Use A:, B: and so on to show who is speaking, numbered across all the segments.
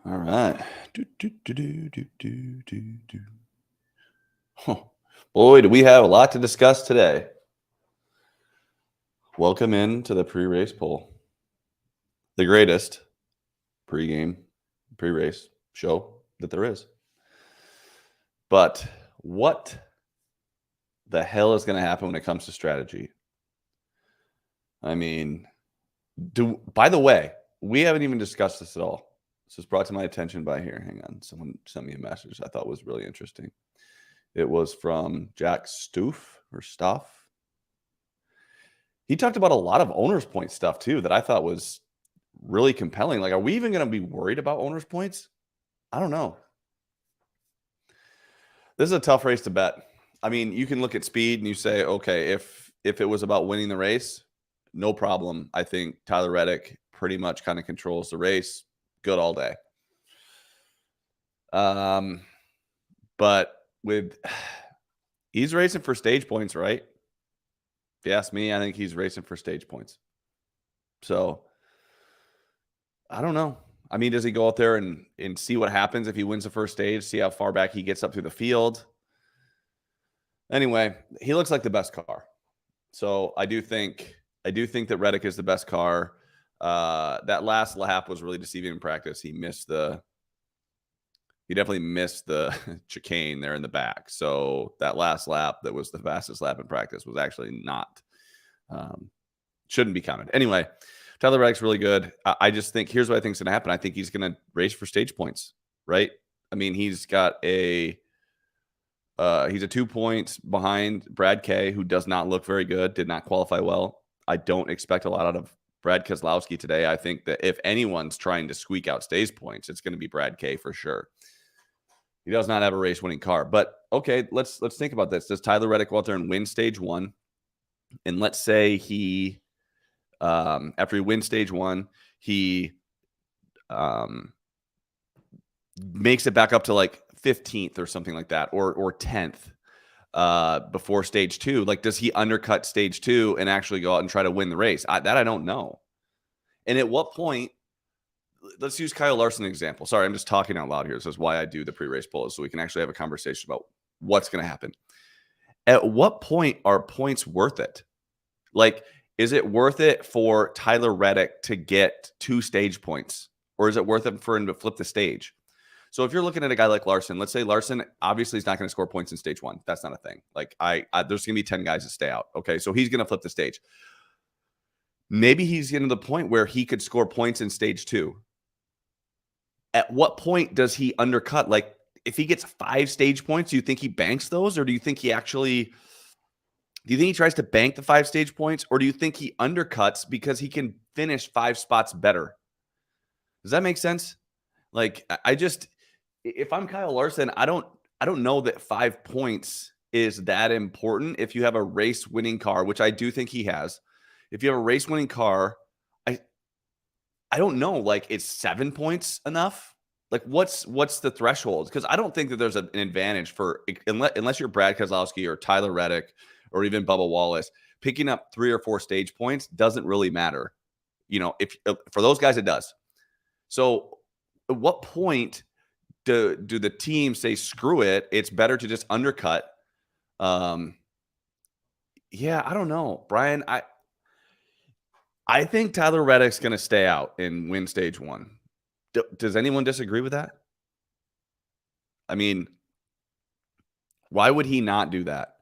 A: All right. Do. Huh. Boy, do we have a lot to discuss today. Welcome in to the pre-race poll, the greatest pre-game, pre-race show that there is. But what the hell is going to happen when it comes to strategy? I mean, by the way, we haven't even discussed this at all. This was brought to my attention by here. Hang on. Someone sent me a message I thought was really interesting. It was from Jack Stuff. He talked about a lot of owner's point stuff too that I thought was really compelling. Like, are we even going to be worried about owner's points? I don't know. This is a tough race to bet. I mean, you can look at speed and you say, okay, if it was about winning the race, no problem. I think Tyler Reddick pretty much kind of controls the race. Good all day. But he's racing for stage points, right? If you ask me, I think he's racing for stage points. So I don't know. I mean, does he go out there and see what happens if he wins the first stage, see how far back he gets up through the field? Anyway, he looks like the best car. So I do think that Reddick is the best car. That last lap was really deceiving in practice. He definitely missed the chicane there in the back. So that last lap that was the fastest lap in practice was actually not, shouldn't be counted. Anyway, Tyler Reddick's really good. I just think, here's what I think is going to happen. I think he's going to race for stage points, right? I mean, he's got he's a 2 points behind Brad K, who does not look very good, did not qualify well. I don't expect a lot out of Brad Keselowski today. I think that if anyone's trying to squeak out stage points, it's going to be Brad K for sure. He does not have a race-winning car. But, okay, let's think about this. Does Tyler Reddick go out there and win stage one? And let's say he, after he wins stage one, he makes it back up to like 15th or something like that, or 10th before stage two. Like, does he undercut stage two and actually go out and try to win the race? I don't know. And at what point, let's use Kyle Larson example. Sorry, I'm just talking out loud here. This is why I do the pre-race polls, so we can actually have a conversation about what's going to happen. At what point are points worth it? Like, is it worth it for Tyler Reddick to get 2 stage points? Or is it worth it for him to flip the stage? So if you're looking at a guy like Larson, let's say Larson obviously is not going to score points in stage one. That's not a thing. Like, there's going to be 10 guys that stay out. Okay, so he's going to flip the stage. Maybe he's getting to the point where he could score points in stage two. At what point does he undercut? Like, if he gets 5 stage points, do you think he banks those? Or do you think he tries to bank the 5 stage points? Or do you think he undercuts because he can finish 5 spots better? Does that make sense? Like, if I'm Kyle Larson, I don't know that 5 points is that important. If you have a race winning car, which I do think he has, if you have a race winning car, I don't know, like, is 7 points enough? Like, what's the threshold? Because I don't think that there's an advantage for, unless you're Brad Keselowski or Tyler Reddick or even Bubba Wallace, picking up 3 or 4 stage points doesn't really matter. You know, if for those guys, it does. So at what point do the teams say, screw it, it's better to just undercut? Yeah, I don't know, Brian. I think Tyler Reddick's going to stay out and win stage one. Does anyone disagree with that? I mean, why would he not do that?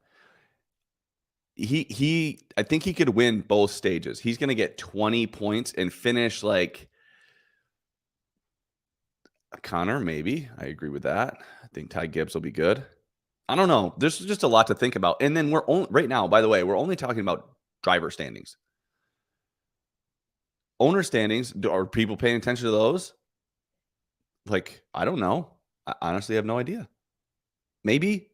A: I think he could win both stages. He's going to get 20 points and finish like Connor, maybe. I agree with that. I think Ty Gibbs will be good. I don't know. There's just a lot to think about. And then right now, by the way, we're only talking about driver standings. Owner standings, are people paying attention to those? Like, I don't know. I honestly have no idea. Maybe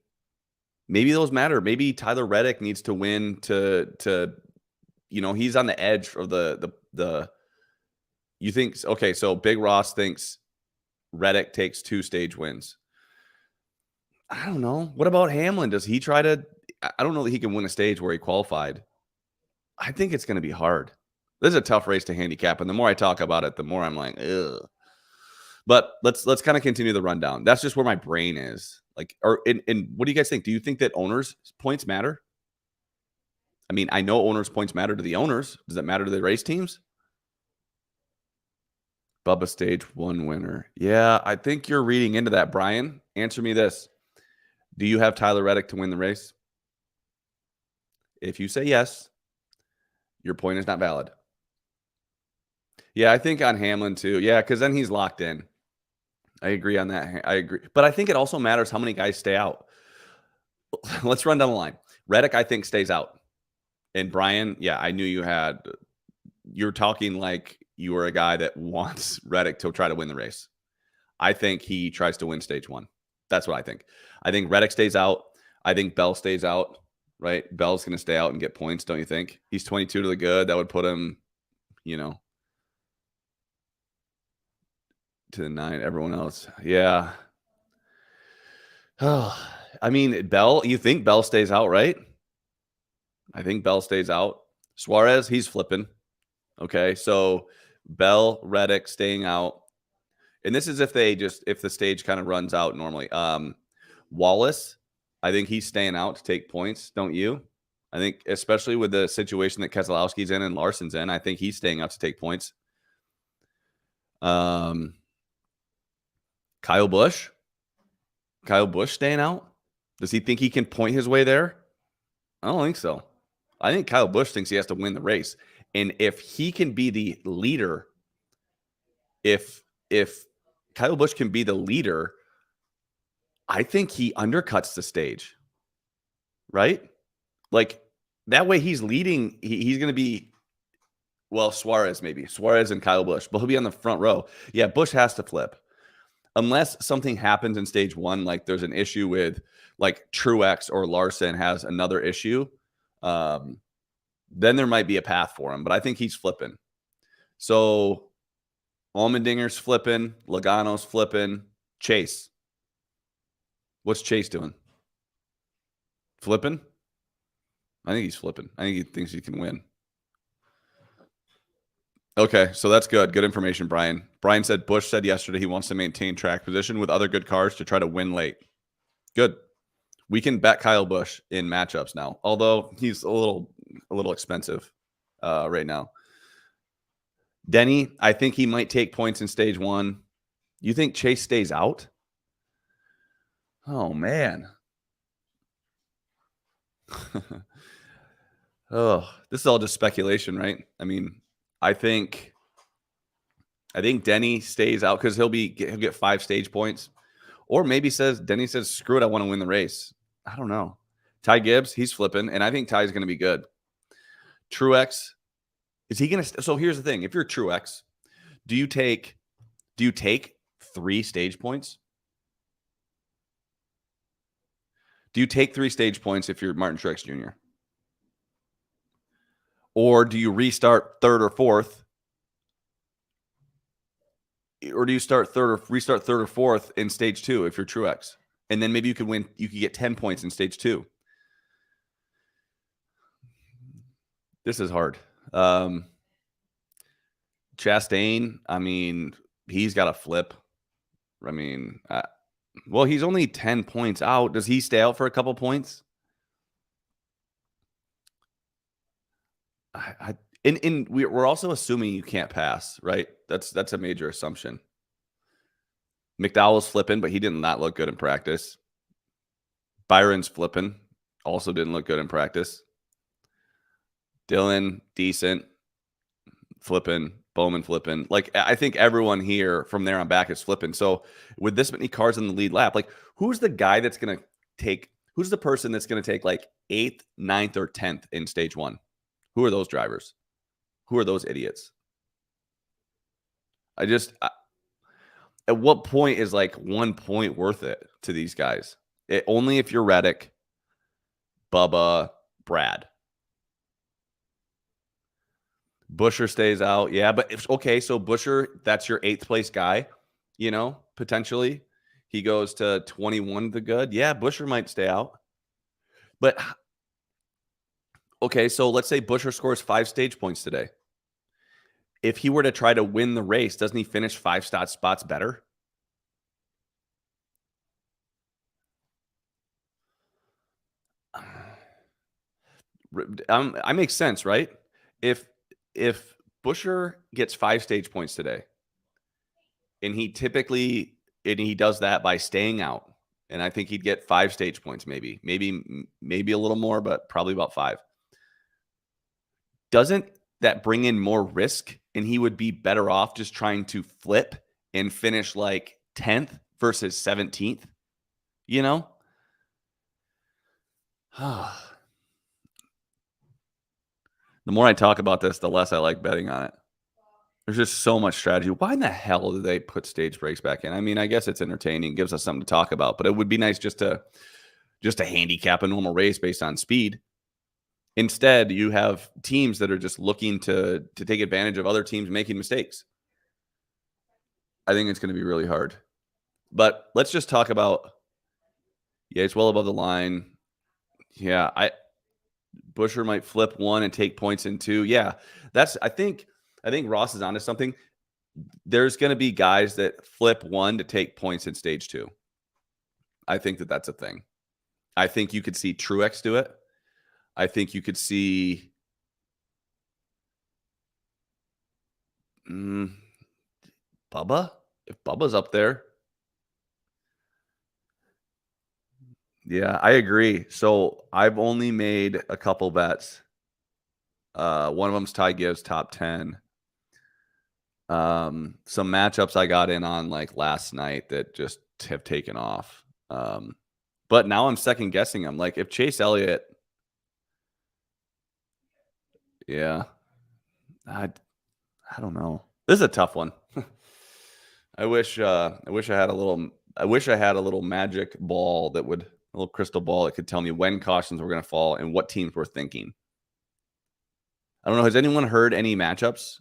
A: those matter. Maybe Tyler Reddick needs to win to he's on the edge of the you think, okay, so Big Ross thinks Reddick takes 2 stage wins. I don't know. What about Hamlin? Does he try to, I don't know that he can win a stage where he qualified. I think it's going to be hard. This is a tough race to handicap. And the more I talk about it, the more I'm like, ugh. But let's kind of continue the rundown. That's just where my brain is. Like, or and what do you guys think? Do you think that owners' points matter? I mean, I know owners' points matter to the owners. Does that matter to the race teams? Bubba stage 1 winner. Yeah, I think you're reading into that, Brian. Answer me this. Do you have Tyler Reddick to win the race? If you say yes, your point is not valid. Yeah, I think on Hamlin too. Yeah, because then he's locked in. I agree on that. I agree. But I think it also matters how many guys stay out. Let's run down the line. Reddick, I think, stays out. And Brian, yeah, I knew you're talking like you were a guy that wants Reddick to try to win the race. I think he tries to win stage 1. That's what I think. I think Reddick stays out. I think Bell stays out, right? Bell's going to stay out and get points, don't you think? He's 22 to the good. That would put him, to the 9. Everyone else. Yeah. Oh, I mean, Bell, you think Bell stays out, right? I think Bell stays out. Suarez, he's flipping. Okay, so Bell, Reddick staying out. And this is if the stage kind of runs out normally. Wallace, I think he's staying out to take points, don't you? I think especially with the situation that Keselowski's in and Larson's in, I think he's staying out to take points. Kyle Busch staying out? Does he think he can point his way there? I don't think so. I think Kyle Busch thinks he has to win the race. And if he can be the leader, if Kyle Busch can be the leader, I think he undercuts the stage. Right? Like that way he's leading. He's going to be, well, Suarez and Kyle Busch, but he'll be on the front row. Yeah, Busch has to flip. Unless something happens in stage 1, like there's an issue with like Truex or Larson has another issue, then there might be a path for him. But I think he's flipping. So Allmendinger's flipping, Logano's flipping, Chase. What's Chase doing? Flipping? I think he's flipping. I think he thinks he can win. Okay, so that's good. Good information, Brian. Brian said Busch said yesterday he wants to maintain track position with other good cars to try to win late. Good. We can bet Kyle Busch in matchups now, although he's a little expensive right now. Denny, I think he might take points in stage 1. You think Chase stays out? Oh, man. Oh, this is all just speculation, right? I mean, I think Denny stays out because he'll get 5 stage points, or maybe Denny says, "Screw it, I want to win the race." I don't know. Ty Gibbs, he's flipping, and I think Ty's going to be good. Truex, is he going to? So here's the thing: if you're Truex, do you take 3 stage points? Do you take 3 stage points if you're Martin Truex Jr.? Or do you restart 3rd or 4th? Or do you restart 3rd or 4th in stage 2 if you're Truex? And then maybe you could get 10 points in stage 2. This is hard. Chastain, I mean, he's got a flip. I mean, well, he's only 10 points out. Does he stay out for a couple points? We're also assuming you can't pass, right? That's a major assumption. McDowell's flipping, but he did not look good in practice. Byron's flipping, also didn't look good in practice. Dylan, decent, flipping. Bowman flipping. Like, I think everyone here from there on back is flipping. So with this many cars in the lead lap, like, who's the guy that's going to take, who's the person that's going to take like 8th, 9th, or 10th in stage 1? Who are those drivers? Who are those idiots? At what point is like 1 point worth it to these guys? Only if you're Reddick, Bubba, Brad. Buescher stays out. Yeah, but okay, so Buescher, that's your 8th place guy, potentially. He goes to 21 the good. Yeah, Buescher might stay out. But okay, so let's say Buescher scores 5 stage points today. If he were to try to win the race, doesn't he finish 5 spots better? I make sense, right? If if Buescher gets 5 stage points today, and he does that by staying out, and I think he'd get 5 stage points maybe a little more, but probably about 5. Doesn't that bring in more risk, and he would be better off just trying to flip and finish like 10th versus 17th, you know? The more I talk about this, the less I like betting on it. There's just so much strategy. Why in the hell do they put stage breaks back in? I mean, I guess it's entertaining, gives us something to talk about, but it would be nice just to handicap a normal race based on speed. Instead, you have teams that are just looking to take advantage of other teams making mistakes. I think it's going to be really hard. But let's just talk about, yeah, it's well above the line. Yeah, Buescher might flip 1 and take points in 2. Yeah, I think Ross is onto something. There's going to be guys that flip 1 to take points in stage 2. I think that's a thing. I think you could see Truex do it. I think you could see Bubba. If Bubba's up there. Yeah, I agree. So I've only made a couple bets. One of them's Ty Gibbs top 10. Some matchups I got in on like last night that just have taken off. But now I'm second guessing them. Like if Chase Elliott, yeah, I don't know. This is a tough one. I wish I had a little magic ball a little crystal ball that could tell me when cautions were going to fall and what teams were thinking. I don't know. Has anyone heard any interviews?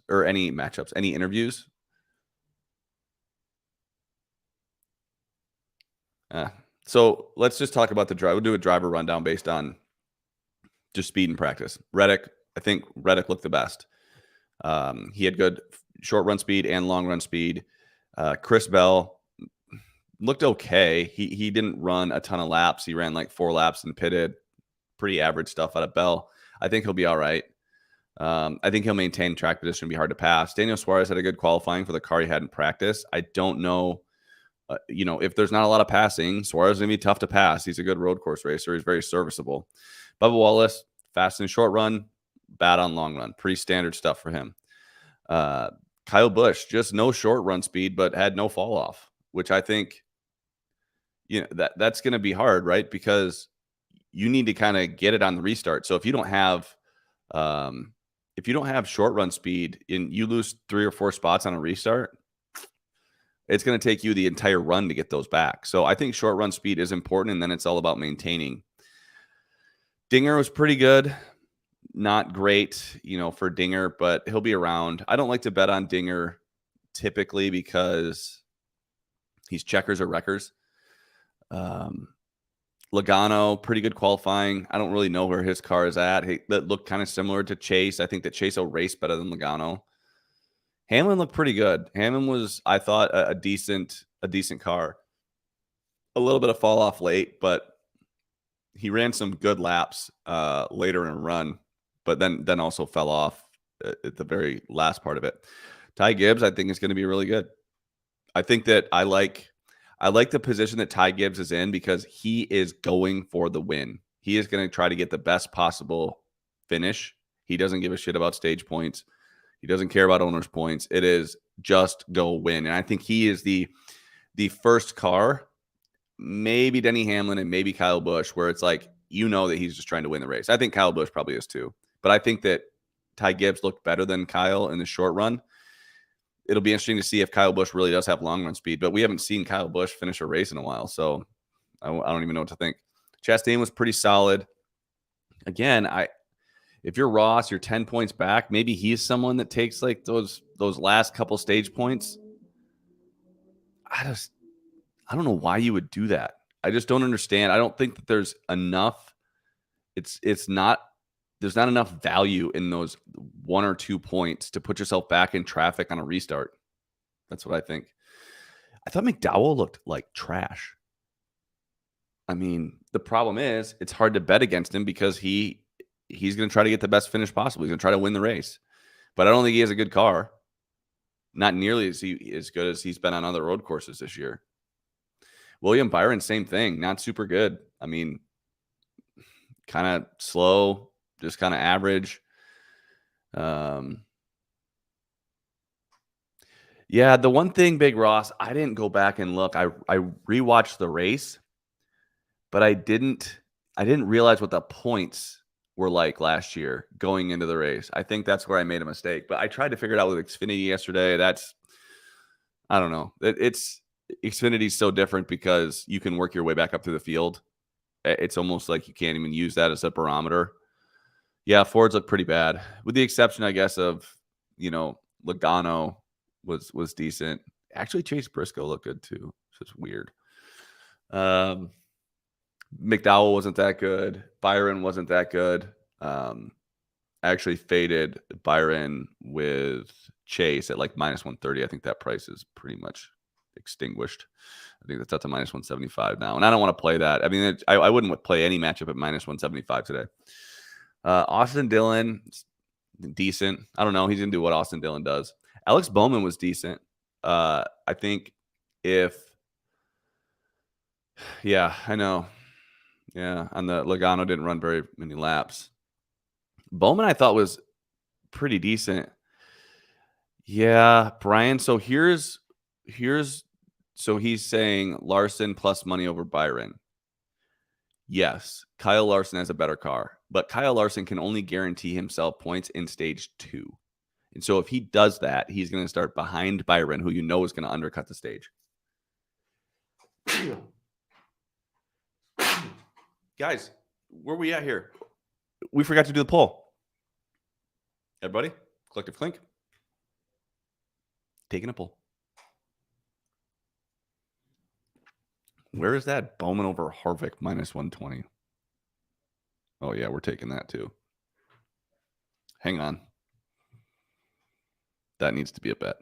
A: So let's just talk about the drive. We'll do a driver rundown based on just speed and practice. Reddick, I think Reddick looked the best. He had good short run speed and long run speed. Chris Bell looked okay. He didn't run a ton of laps. He ran like 4 laps and pitted. Pretty average stuff out of Bell. I think he'll be all right. I think he'll maintain track position, be hard to pass. Daniel Suarez had a good qualifying for the car he had in practice. I don't know, if there's not a lot of passing, Suarez is going to be tough to pass. He's a good road course racer. He's very serviceable. Bubba Wallace, fast in short run, bad on long run. Pretty standard stuff for him. Kyle Busch, just no short run speed, but had no fall off, which I think, that's going to be hard, right? Because you need to kind of get it on the restart. So if you don't have short run speed and you lose 3 or 4 spots on a restart, it's going to take you the entire run to get those back. So I think short run speed is important, and then it's all about maintaining. Dinger was pretty good. Not great, for Dinger, but he'll be around. I don't like to bet on Dinger typically because he's checkers or wreckers. Logano, pretty good qualifying. I don't really know where his car is at. That looked kind of similar to Chase. I think that Chase will race better than Logano. Hamlin looked pretty good. Hamlin was, I thought, a decent car. A little bit of fall off late, but he ran some good laps later in a run, but then also fell off at the very last part of it. Ty Gibbs, I think, is going to be really good. I think that I like the position that Ty Gibbs is in because he is going for the win. He is going to try to get the best possible finish. He doesn't give a shit about stage points. He doesn't care about owners' points. It is just go win. And I think he is the first car, maybe Denny Hamlin and maybe Kyle Busch, where it's like, that he's just trying to win the race. I think Kyle Busch probably is too. But I think that Ty Gibbs looked better than Kyle in the short run. It'll be interesting to see if Kyle Busch really does have long run speed, but we haven't seen Kyle Busch finish a race in a while, so I don't even know what to think. Chastain was pretty solid. Again, if you're Ross, you're 10 points back. Maybe he's someone that takes like those last couple stage points. I don't know why you would do that. I just don't understand. I don't think that there's enough. There's not enough value in those 1 or 2 points to put yourself back in traffic on a restart. That's what I think. I thought McDowell looked like trash. I mean, the problem is it's hard to bet against him because he he's going to try to get the best finish possible. He's going to try to win the race. But I don't think he has a good car. Not nearly as good as he's been on other road courses this year. William Byron, same thing. Not super good. I mean, kind of slow, just kind of average. Yeah, the one thing, Big Ross, I didn't go back and look. I rewatched the race, but I didn't realize what the points were like last year going into the race. I think that's where I made a mistake. But I tried to figure it out with Xfinity yesterday. I don't know. It's Xfinity's so different because you can work your way back up through the field. It's almost like you can't even use that as a barometer. Yeah, Fords look pretty bad, with the exception, I guess, of Logano was decent. Actually, Chase Briscoe looked good too. So it's weird. McDowell wasn't that good. Byron wasn't that good. I actually faded Byron with Chase at like -130. I think that price is pretty much extinguished. I think that's up to -175 now. And I don't want to play that. I mean, I wouldn't play any matchup at -175 today. Austin Dillon, decent. I don't know. He's going to do what Austin Dillon does. Alex Bowman was decent. I think yeah, I know. Yeah, and the Logano didn't run very many laps. Bowman, I thought, was pretty decent. Yeah, Brian. So he's saying Larson plus money over Byron. Yes, Kyle Larson has a better car, but Kyle Larson can only guarantee himself points in stage 2. And so if he does that, he's going to start behind Byron, who is going to undercut the stage. Guys, where are we at here? We forgot to do the poll. Everybody, collective clink. Taking a poll. Where is that? Bowman over Harvick -120. Oh, yeah, we're taking that too. Hang on. That needs to be a bet.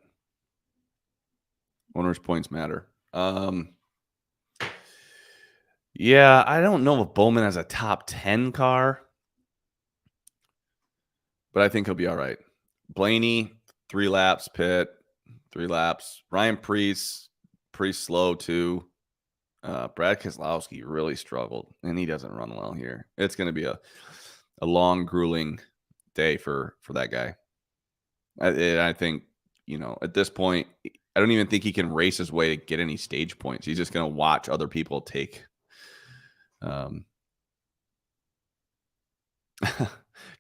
A: Owner's points matter. Yeah, I don't know if Bowman has a top 10 car, but I think he'll be all right. Blaney, 3 laps, pit, 3 laps. Ryan Preece, pretty slow too. Brad Keselowski really struggled, and he doesn't run well here. It's going to be a long, grueling day for that guy. I think, at this point, I don't even think he can race his way to get any stage points. He's just going to watch other people take.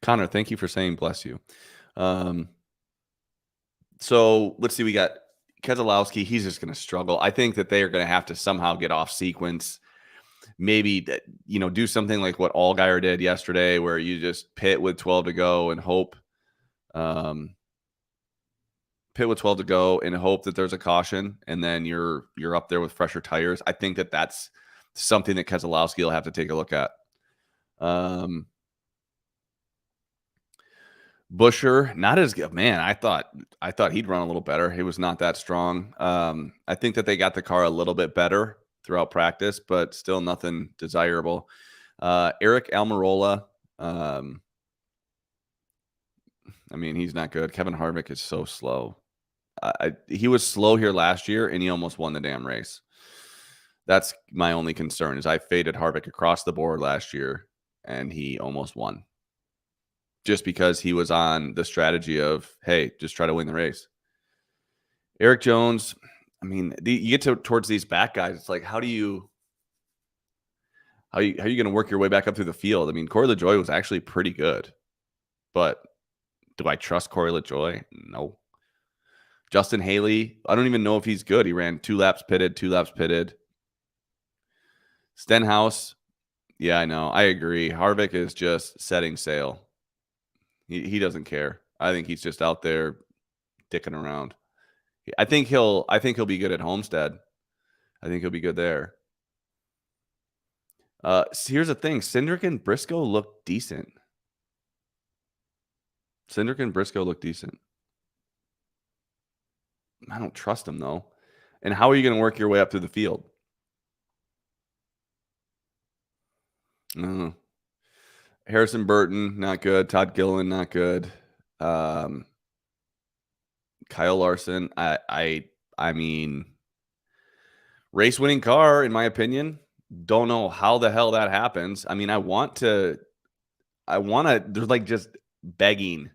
A: Connor, thank you for saying bless you. So let's see. We got Keselowski. He's just going to struggle. I think that they are going to have to somehow get off sequence. Maybe, do something like what Allgaier did yesterday, where you just pit with 12 to go and hope. Pit with 12 to go and hope that there's a caution, and then you're up there with fresher tires. I think that that's something that Keselowski will have to take a look at. Buescher, not as good. Man, I thought he'd run a little better. He was not that strong. I think that they got the car a little bit better throughout practice, but still nothing desirable. Eric Almirola, I mean, he's not good. Kevin Harvick is so slow. He was slow here last year, and he almost won the damn race. That's my only concern, is I faded Harvick across the board last year, and he almost won. Just because he was on the strategy of, hey, just try to win the race. Eric Jones, I mean, you get towards these back guys, it's like, how are you going to work your way back up through the field? I mean, Corey LaJoie was actually pretty good, but do I trust Corey LaJoie? No. Justin Haley, I don't even know if he's good. He ran 2 laps pitted, 2 laps pitted. Stenhouse, yeah, I know. I agree. Harvick is just setting sail. He doesn't care. I think he's just out there dicking around. I think he'll be good at Homestead. I think he'll be good there. So here's the thing. Cindric and Briscoe look decent. I don't trust him, though. And how are you going to work your way up through the field? Harrison Burton, not good. Todd Gilliland, not good. Kyle Larson, I mean, race winning car, in my opinion. Don't know how the hell that happens. I mean, I want to, they're like just begging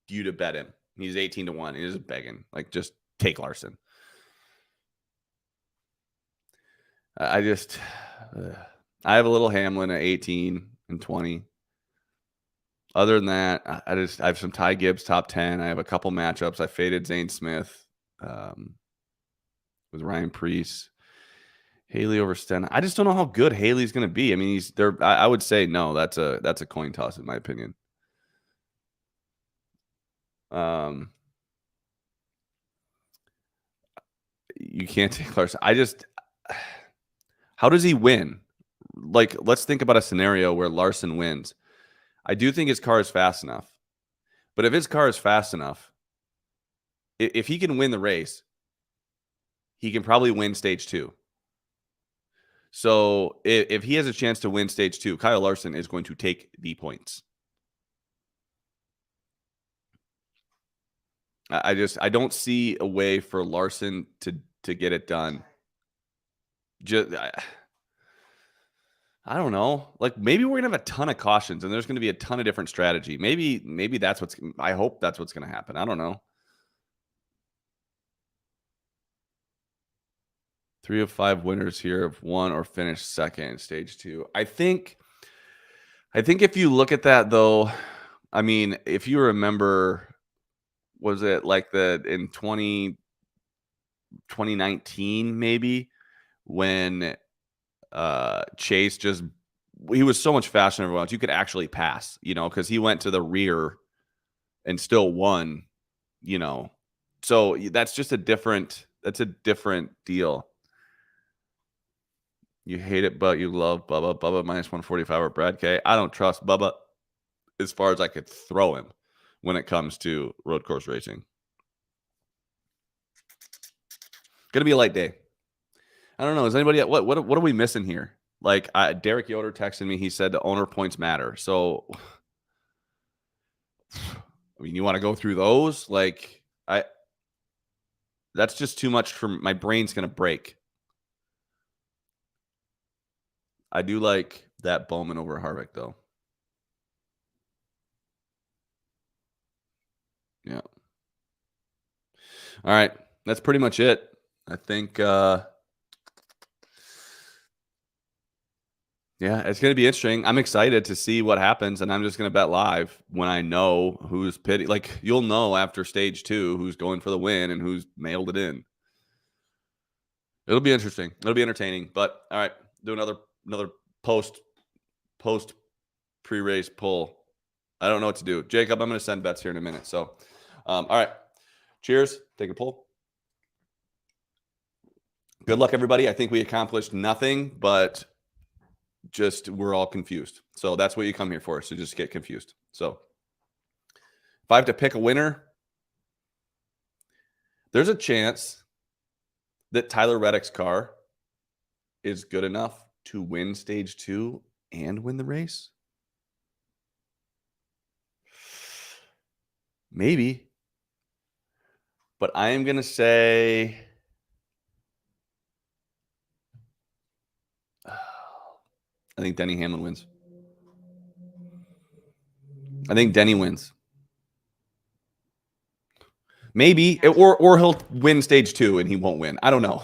A: you to bet him. He's 18-1. He's just begging, like, just take Larson. I have a little Hamlin at 18 and 20. Other than that, I have some Ty Gibbs top 10. I have a couple matchups. I faded Zane Smith with Ryan Preece. Haley over Sten. I just don't know how good Haley's going to be. I mean, he's there. I would say no. That's a coin toss in my opinion. You can't take Larson. How does he win? Like, let's think about a scenario where Larson wins. I do think his car is fast enough. But if his car is fast enough, if he can win the race, he can probably win stage 2. So if he has a chance to win stage 2, Kyle Larson is going to take the points. I don't see a way for Larson to get it done. I don't know. Like, maybe we're gonna have a ton of cautions and there's gonna be a ton of different strategy. Maybe that's I hope that's what's gonna happen. I don't know. 3 of 5 winners here have won or finished second in stage 2. I think if you look at that though, I mean, if you remember, was it like in 2019 maybe, when Chase he was so much faster than everyone else. You could actually pass, because he went to the rear and still won, So that's just a different deal. You hate it, but you love Bubba. Bubba minus 145 or Brad K. I don't trust Bubba as far as I could throw him when it comes to road course racing. Gonna be a light day. I don't know. Is anybody what are we missing here? Like, Derek Yoder texted me. He said the owner points matter. So, I mean, you want to go through those? Like, that's just too much for my brain's gonna break. I do like that Bowman over Harvick though. Yeah. All right. That's pretty much it. I think yeah, it's going to be interesting. I'm excited to see what happens, and I'm just going to bet live when I know who's pitting. Like, you'll know after stage 2 who's going for the win and who's mailed it in. It'll be interesting. It'll be entertaining. But all right, do another post pre-race pull. I don't know what to do. Jacob, I'm going to send bets here in a minute. So, all right. Cheers. Take a pull. Good luck, everybody. I think we accomplished nothing, but just we're all confused. So that's what you come here for, so just get confused. So if I have to pick a winner, there's a chance that Tyler Reddick's car is good enough to win stage 2 and win the race. Maybe. But I am going to say I think Denny Hamlin wins. I think Denny wins. Maybe, or he'll win stage 2 and he won't win. I don't know.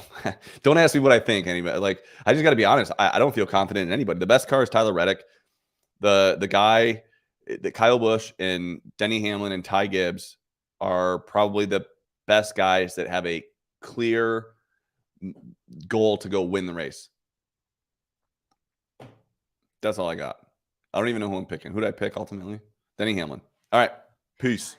A: Don't ask me what I think. Anybody, like, I just got to be honest. I don't feel confident in anybody. The best car is Tyler Reddick. The guy, that Kyle Busch and Denny Hamlin and Ty Gibbs are probably the best guys that have a clear goal to go win the race. That's all I got. I don't even know who I'm picking. Who did I pick ultimately? Denny Hamlin. All right. Peace.